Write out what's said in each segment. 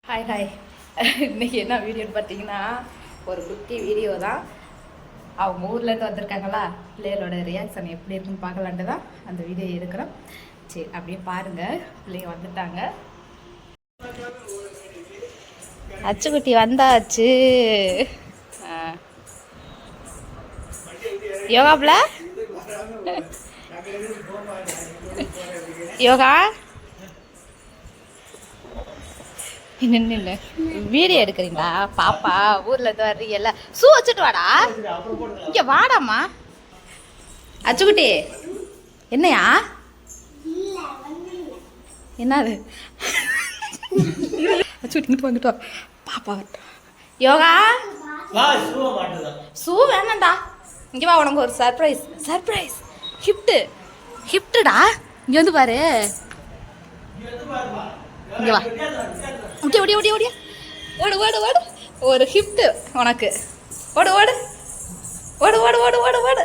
Hi hi. இன்றைக்கி என்ன வீடியோன்னு பார்த்தீங்கன்னா ஒரு குட்டி வீடியோ தான். அவங்க ஊர்லேருந்து வந்திருக்காங்களா, பிள்ளைகளோட ரியாக்ஷன் எப்படி இருக்குன்னு பார்க்கலான்ட்டு தான் அந்த வீடியோ எடுக்கிறோம். சரி அப்படியே பாருங்கள். பிள்ளைங்க வந்துட்டாங்க. அச்சுக்குட்டி வந்தாச்சு. யோகாப்ல யோகா நின்று வீடியோ எடுக்கிறீங்களா? பாப்பா ஊர்ல இருந்து வர்றீங்கல்ல, ஷூ வச்சுட்டு வாடா. இங்க வாடாமா. அச்சுக்குட்டி என்னையா என்னது? அச்சுக்குட்டி வந்துட்டோம். பாப்பா யோகா ஷூ வேணாண்டா. இங்க வா, உனக்கு ஒரு சர்ப்ரைஸ். சர்ப்ரைஸ் ஹிப்டுடா. இங்க வந்து பாரு. இங்க வா. ஓடி ஓடி ஓடி ஓடி ஓடு ஓடு ஓடு. ஒரு ஹிப்ட் உனக்கு. ஓடு ஓடு ஓடு ஓடு ஓடு ஓடு ஓடு.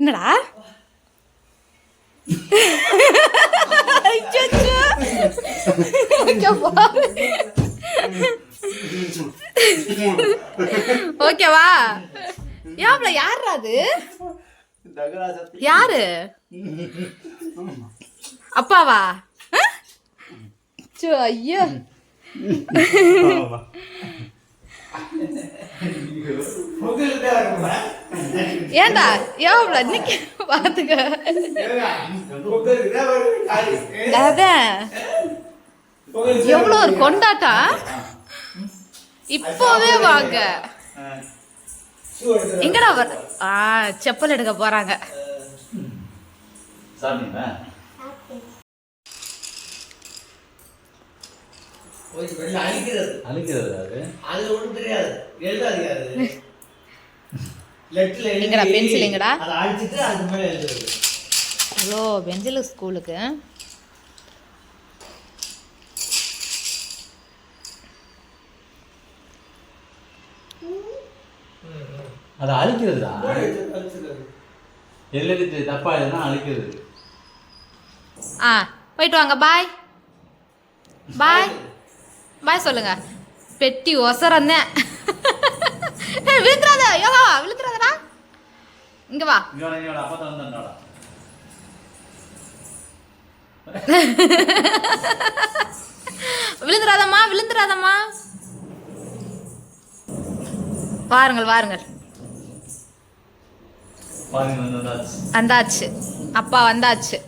என்னடா? ஓகேவா? யாப்ல யாரா அது? யாரு? அப்பாவா? ஐயோ ஏண்டா எவ்வளோ இன்னைக்கு பாத்துக்க. எவ்வளோ ஒரு கொண்டாட்டம். இப்போவே வாங்க. எங்கடா செப்பல் எடுக்க போறாங்க. எங்கடா பென்சில் எங்கடா? ஹலோ பென்சில் ஸ்கூலுக்கு. அதை அழிக்கிறதுடா. எழுதிட்டு தப்பா எழுதுனா அழிக்கிறது. போயிட்டு வாங்க. பாய் பாய் பாய் சொல்லுங்க. பெட்டி ஒசரந்தேன். விழுந்துடாத யோகா, விழுந்துடாதடா. இங்க வா. விழுந்துடாதம்மா விழுந்துடாதம்மா. வாருங்கள் வாருங்கள். வந்தாச்சு, அப்பா வந்தாச்சு.